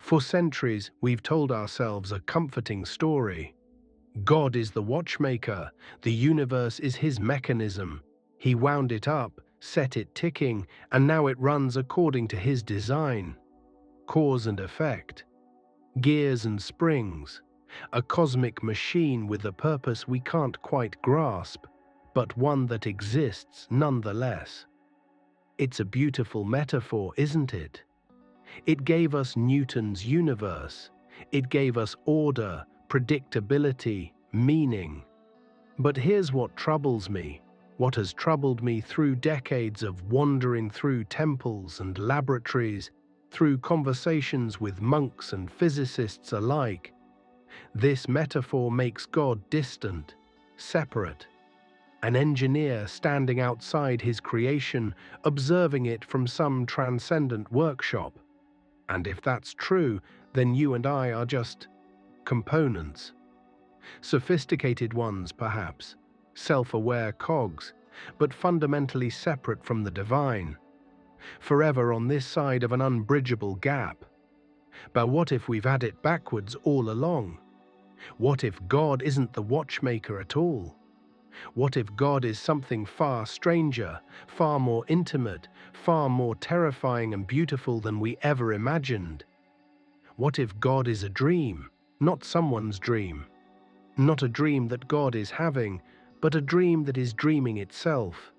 For centuries, we've told ourselves a comforting story. God is the watchmaker, the universe is his mechanism. He wound it up, set it ticking, and now it runs according to his design. Cause and effect, gears and springs, a cosmic machine with a purpose we can't quite grasp, but one that exists nonetheless. It's a beautiful metaphor, isn't it? It gave us Newton's universe. It gave us order, predictability, meaning. But here's what troubles me, what has troubled me through decades of wandering through temples and laboratories, through conversations with monks and physicists alike. This metaphor makes God distant, separate. An engineer standing outside his creation, observing it from some transcendent workshop. And if that's true, then you and I are just components. Sophisticated ones, perhaps, self-aware cogs, but fundamentally separate from the divine, forever on this side of an unbridgeable gap. But what if we've had it backwards all along? What if God isn't the watchmaker at all? What if God is something far stranger, far more intimate, far more terrifying and beautiful than we ever imagined? What if God is a dream, not someone's dream? Not a dream that God is having, but a dream that is dreaming itself.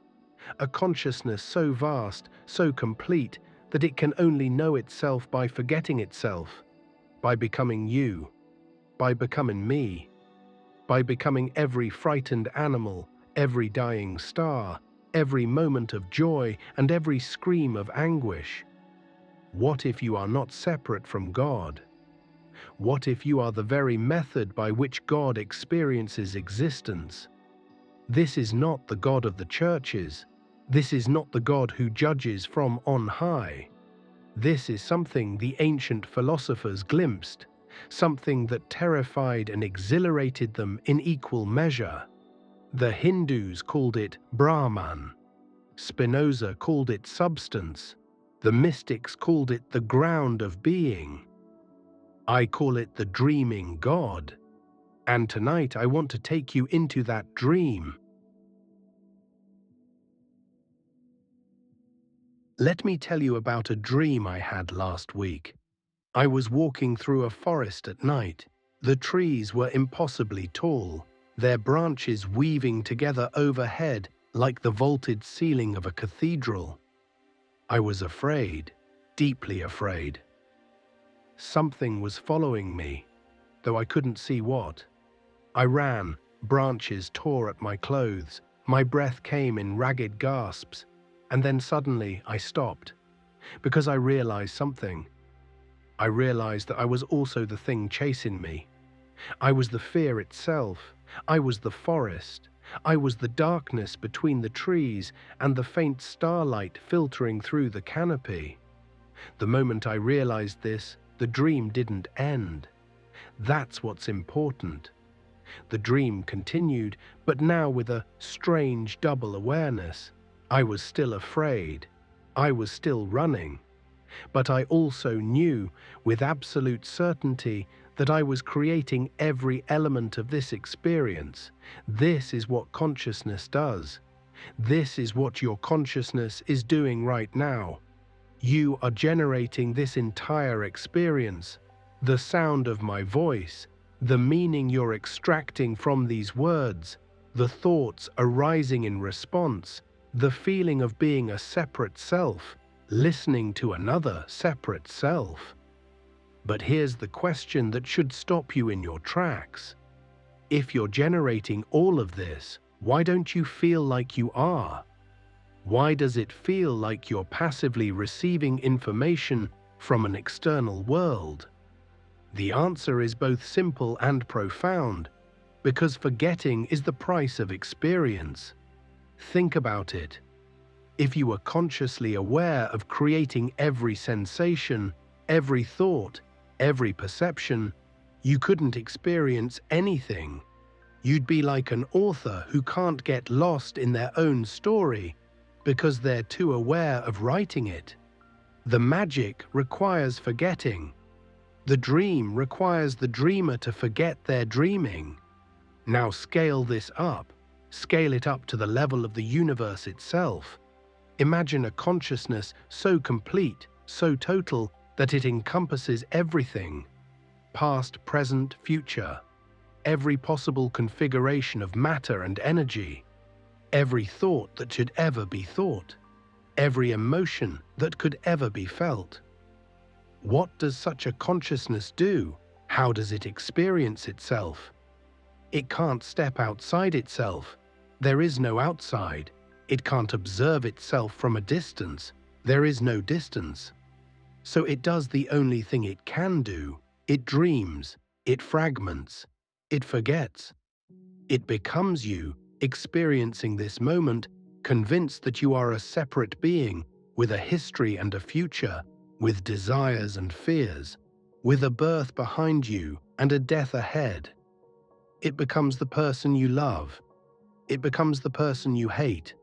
A consciousness so vast, so complete, that it can only know itself by forgetting itself, by becoming you, by becoming me, by becoming every frightened animal, every dying star, every moment of joy, and every scream of anguish. What if you are not separate from God? What if you are the very method by which God experiences existence? This is not the God of the churches. This is not the God who judges from on high. This is something the ancient philosophers glimpsed, something that terrified and exhilarated them in equal measure. The Hindus called it Brahman. Spinoza called it substance. The mystics called it the ground of being. I call it the dreaming God. And tonight I want to take you into that dream. Let me tell you about a dream I had last week. I was walking through a forest at night. The trees were impossibly tall, their branches weaving together overhead like the vaulted ceiling of a cathedral. I was afraid, deeply afraid. Something was following me, though I couldn't see what. I ran, branches tore at my clothes, my breath came in ragged gasps, and then suddenly I stopped, because I realized something. I realized that I was also the thing chasing me. I was the fear itself. I was the forest. I was the darkness between the trees and the faint starlight filtering through the canopy. The moment I realized this, the dream didn't end. That's what's important. The dream continued, but now with a strange double awareness. I was still afraid. I was still running. But I also knew, with absolute certainty, that I was creating every element of this experience. This is what consciousness does. This is what your consciousness is doing right now. You are generating this entire experience. The sound of my voice, the meaning you're extracting from these words, the thoughts arising in response, the feeling of being a separate self, listening to another separate self. But here's the question that should stop you in your tracks. If you're generating all of this, why don't you feel like you are? Why does it feel like you're passively receiving information from an external world? The answer is both simple and profound, because forgetting is the price of experience. Think about it. If you were consciously aware of creating every sensation, every thought, every perception, you couldn't experience anything. You'd be like an author who can't get lost in their own story because they're too aware of writing it. The magic requires forgetting. The dream requires the dreamer to forget their dreaming. Now scale this up. Scale it up to the level of the universe itself. Imagine a consciousness so complete, so total, that it encompasses everything. Past, present, future. Every possible configuration of matter and energy. Every thought that should ever be thought. Every emotion that could ever be felt. What does such a consciousness do? How does it experience itself? It can't step outside itself. There is no outside. It can't observe itself from a distance. There is no distance. So it does the only thing it can do. It dreams. It fragments. It forgets. It becomes you, experiencing this moment, convinced that you are a separate being, with a history and a future, with desires and fears, with a birth behind you and a death ahead. It becomes the person you love. It becomes the person you hate.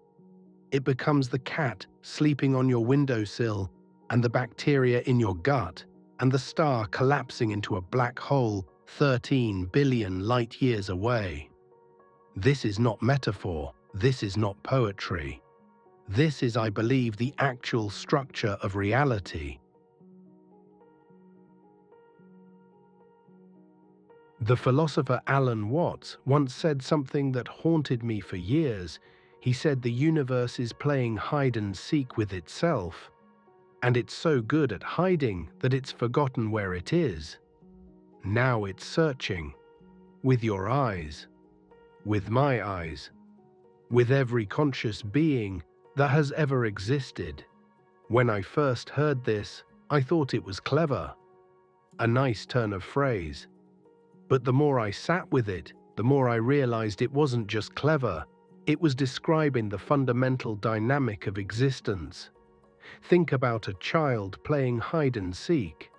It becomes the cat sleeping on your windowsill, and the bacteria in your gut, and the star collapsing into a black hole 13 billion light years away. This is not metaphor. This is not poetry. This is, I believe, the actual structure of reality. The philosopher Alan Watts once said something that haunted me for years. He said the universe is playing hide and seek with itself, and it's so good at hiding that it's forgotten where it is. Now it's searching, with your eyes, with my eyes, with every conscious being that has ever existed. When I first heard this, I thought it was clever, a nice turn of phrase. But the more I sat with it, the more I realized it wasn't just clever, it was describing the fundamental dynamic of existence. Think about a child playing hide and seek.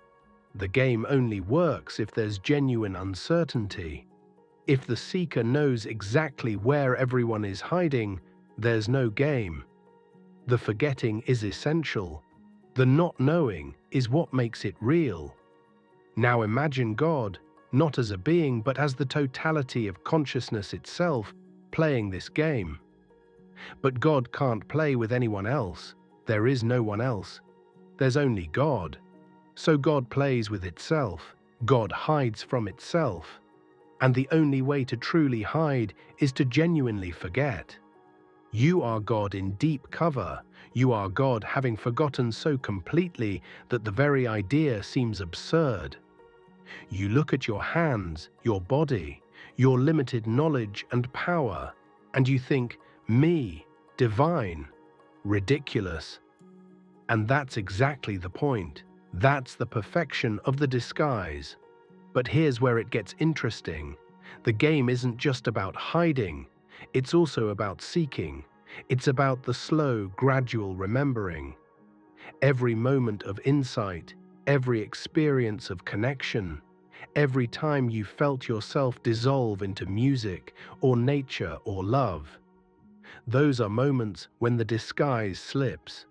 The game only works if there's genuine uncertainty. If the seeker knows exactly where everyone is hiding, there's no game. The forgetting is essential. The not knowing is what makes it real. Now imagine God, not as a being but as the totality of consciousness itself, playing this game. But God can't play with anyone else. There is no one else. There's only God. So God plays with itself. God hides from itself. And the only way to truly hide is to genuinely forget. You are God in deep cover. You are God having forgotten so completely that the very idea seems absurd. You look at your hands, your body, your limited knowledge and power, and you think, me, divine, ridiculous. And that's exactly the point. That's the perfection of the disguise. But here's where it gets interesting. The game isn't just about hiding. It's also about seeking. It's about the slow, gradual remembering. Every moment of insight, every experience of connection, every time you felt yourself dissolve into music or nature or love. Those are moments when the disguise slips,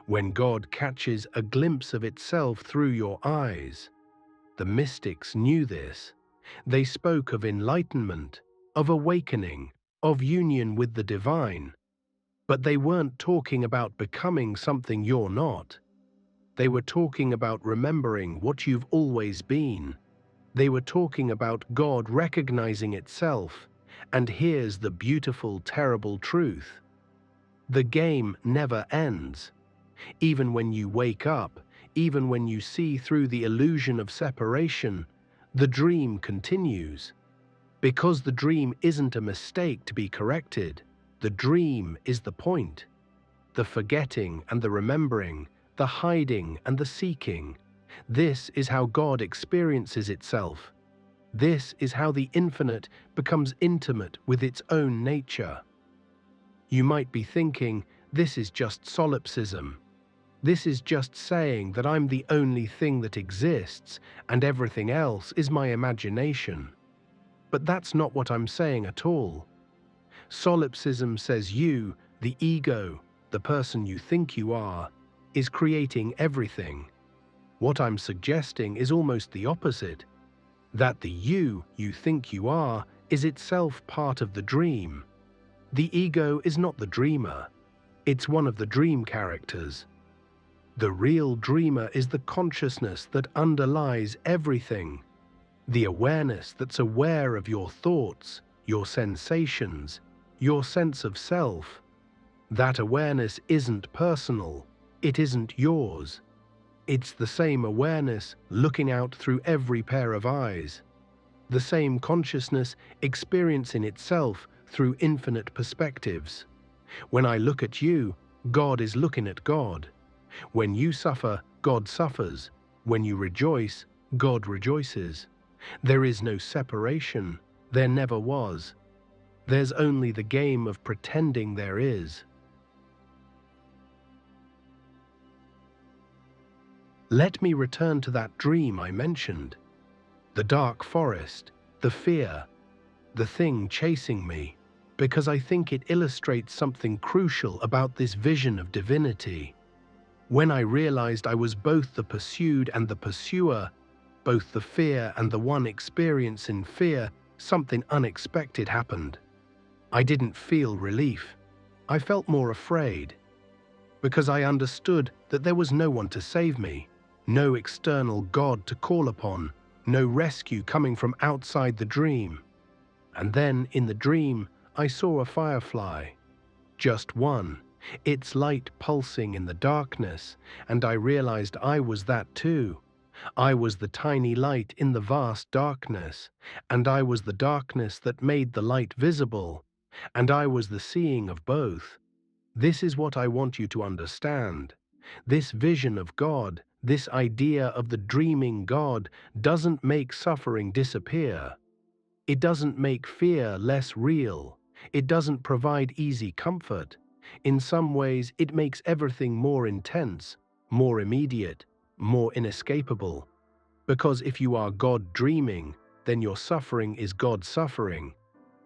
when God catches a glimpse of itself through your eyes. The mystics knew this. They spoke of enlightenment, of awakening, of union with the divine. But they weren't talking about becoming something you're not. They were talking about remembering what you've always been. They were talking about God recognizing itself. And here's the beautiful, terrible truth. The game never ends. Even when you wake up, even when you see through the illusion of separation, the dream continues. Because the dream isn't a mistake to be corrected. The dream is the point. The forgetting and the remembering, the hiding and the seeking. This is how God experiences itself. This is how the infinite becomes intimate with its own nature. You might be thinking, this is just solipsism. This is just saying that I'm the only thing that exists and everything else is my imagination. But that's not what I'm saying at all. Solipsism says you, the ego, the person you think you are, is creating everything. What I'm suggesting is almost the opposite, that the you think you are is itself part of the dream. The ego is not the dreamer. It's one of the dream characters. The real dreamer is the consciousness that underlies everything, the awareness that's aware of your thoughts, your sensations, your sense of self. That awareness isn't personal, it isn't yours. It's the same awareness looking out through every pair of eyes, the same consciousness experiencing itself through infinite perspectives. When I look at you, God is looking at God. When you suffer, God suffers. When you rejoice, God rejoices. There is no separation. There never was. There's only the game of pretending there is. Let me return to that dream I mentioned. The dark forest, the fear, the thing chasing me, because I think it illustrates something crucial about this vision of divinity. When I realized I was both the pursued and the pursuer, both the fear and the one experiencing fear, something unexpected happened. I didn't feel relief. I felt more afraid, because I understood that there was no one to save me, no external God to call upon, no rescue coming from outside the dream. And then, in the dream, I saw a firefly. Just one, its light pulsing in the darkness, and I realized I was that too. I was the tiny light in the vast darkness, and I was the darkness that made the light visible, and I was the seeing of both. This is what I want you to understand. This vision of God, this idea of the dreaming God, doesn't make suffering disappear. It doesn't make fear less real. It doesn't provide easy comfort. In some ways, it makes everything more intense, more immediate, more inescapable. Because if you are God dreaming, then your suffering is God suffering.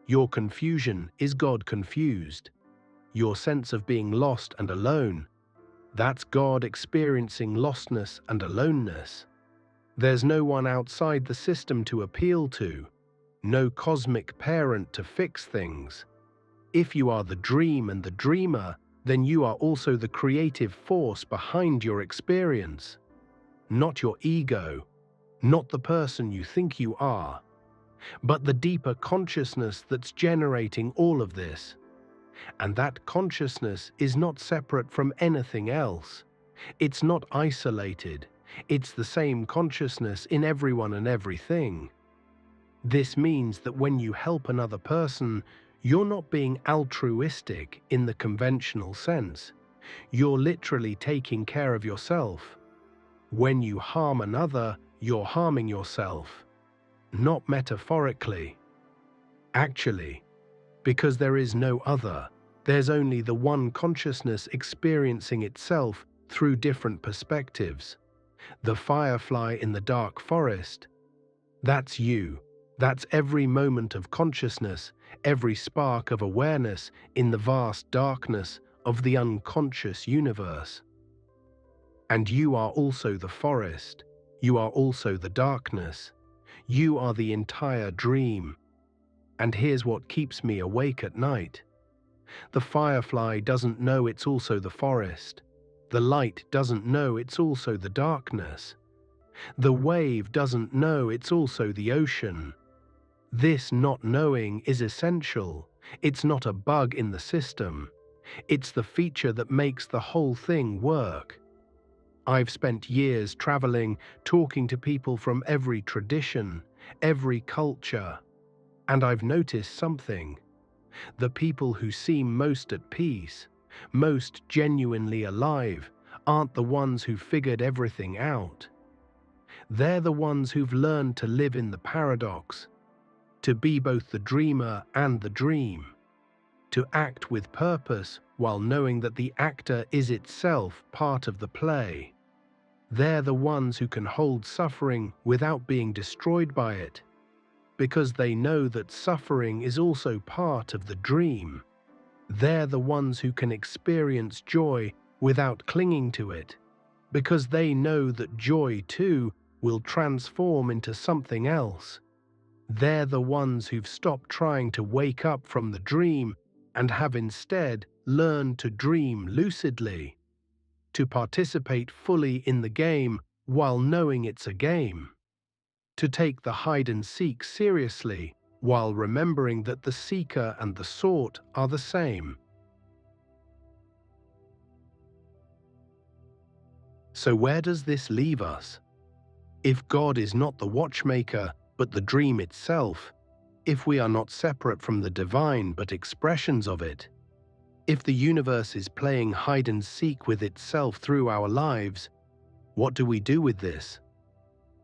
Your confusion is God confused. Your sense of being lost and alone, that's God experiencing lostness and aloneness. There's no one outside the system to appeal to, no cosmic parent to fix things. If you are the dream and the dreamer, then you are also the creative force behind your experience. Not your ego, not the person you think you are, but the deeper consciousness that's generating all of this. And that consciousness is not separate from anything else. It's not isolated. It's the same consciousness in everyone and everything. This means that when you help another person, you're not being altruistic in the conventional sense. You're literally taking care of yourself. When you harm another, you're harming yourself. Not metaphorically. Actually, because there is no other. There's only the one consciousness experiencing itself through different perspectives. The firefly in the dark forest, that's you. That's every moment of consciousness, every spark of awareness in the vast darkness of the unconscious universe. And you are also the forest. You are also the darkness. You are the entire dream. And here's what keeps me awake at night. The firefly doesn't know it's also the forest. The light doesn't know it's also the darkness. The wave doesn't know it's also the ocean. This not knowing is essential. It's not a bug in the system. It's the feature that makes the whole thing work. I've spent years traveling, talking to people from every tradition, every culture, and I've noticed something. The people who seem most at peace, most genuinely alive, aren't the ones who figured everything out. They're the ones who've learned to live in the paradox, to be both the dreamer and the dream, to act with purpose while knowing that the actor is itself part of the play. They're the ones who can hold suffering without being destroyed by it, because they know that suffering is also part of the dream. They're the ones who can experience joy without clinging to it, because they know that joy too will transform into something else. They're the ones who've stopped trying to wake up from the dream and have instead learned to dream lucidly, to participate fully in the game while knowing it's a game, to take the hide and seek seriously while remembering that the seeker and the sought are the same. So where does this leave us? If God is not the watchmaker but the dream itself, if we are not separate from the divine but expressions of it, if the universe is playing hide and seek with itself through our lives, what do we do with this?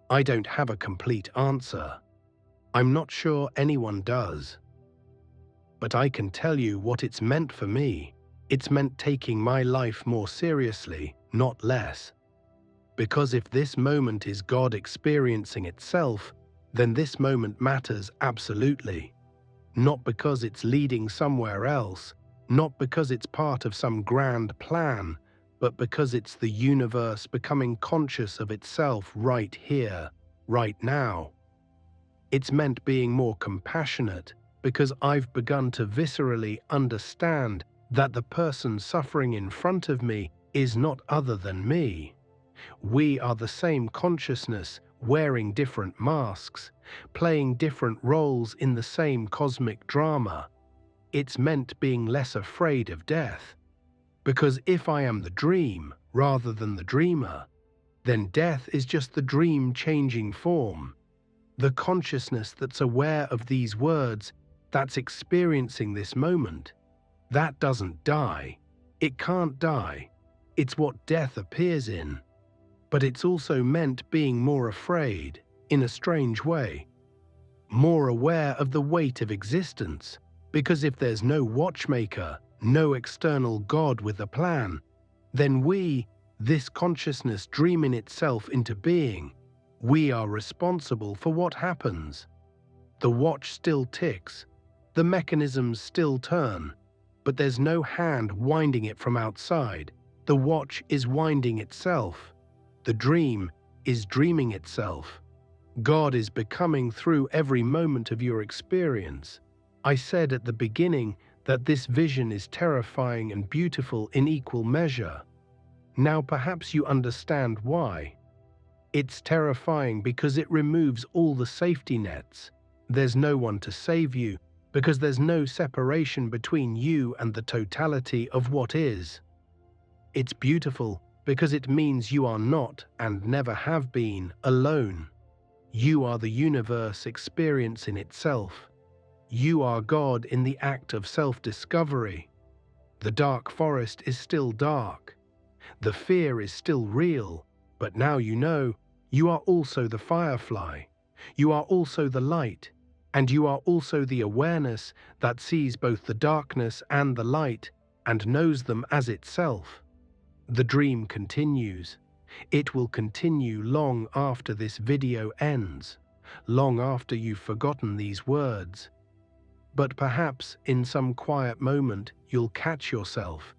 I don't have a complete answer. I'm not sure anyone does. But I can tell you what it's meant for me. It's meant taking my life more seriously, not less. Because if this moment is God experiencing itself, then this moment matters absolutely. Not because it's leading somewhere else, not because it's part of some grand plan, but because it's the universe becoming conscious of itself right here, right now. It's meant being more compassionate because I've begun to viscerally understand that the person suffering in front of me is not other than me. We are the same consciousness, wearing different masks, playing different roles in the same cosmic drama. It's meant being less afraid of death. Because if I am the dream rather than the dreamer, then death is just the dream changing form. The consciousness that's aware of these words, that's experiencing this moment, that doesn't die. It can't die. It's what death appears in. But it's also meant being more afraid, in a strange way. More aware of the weight of existence, because if there's no watchmaker, no external God with a plan, then we, this consciousness dreaming itself into being, we are responsible for what happens. The watch still ticks, the mechanisms still turn, but there's no hand winding it from outside. The watch is winding itself. The dream is dreaming itself. God is becoming through every moment of your experience. I said at the beginning that this vision is terrifying and beautiful in equal measure. Now perhaps you understand why. It's terrifying because it removes all the safety nets. There's no one to save you because there's no separation between you and the totality of what is. It's beautiful because it means you are not, and never have been, alone. You are the universe experience in itself. You are God in the act of self-discovery. The dark forest is still dark. The fear is still real, but now you know, you are also the firefly. You are also the light, and you are also the awareness that sees both the darkness and the light and knows them as itself. The dream continues. It will continue long after this video ends, long after you've forgotten these words. But perhaps in some quiet moment you'll catch yourself.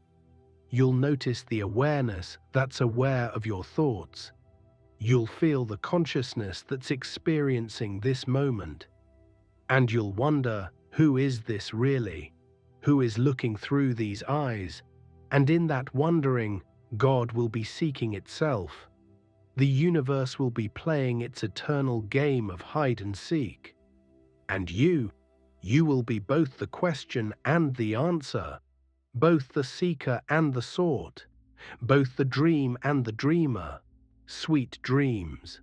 You'll notice the awareness that's aware of your thoughts. You'll feel the consciousness that's experiencing this moment. And you'll wonder, who is this really? Who is looking through these eyes? And in that wondering, God will be seeking itself. The universe will be playing its eternal game of hide and seek. And you will be both the question and the answer, both the seeker and the sought, both the dream and the dreamer. Sweet dreams.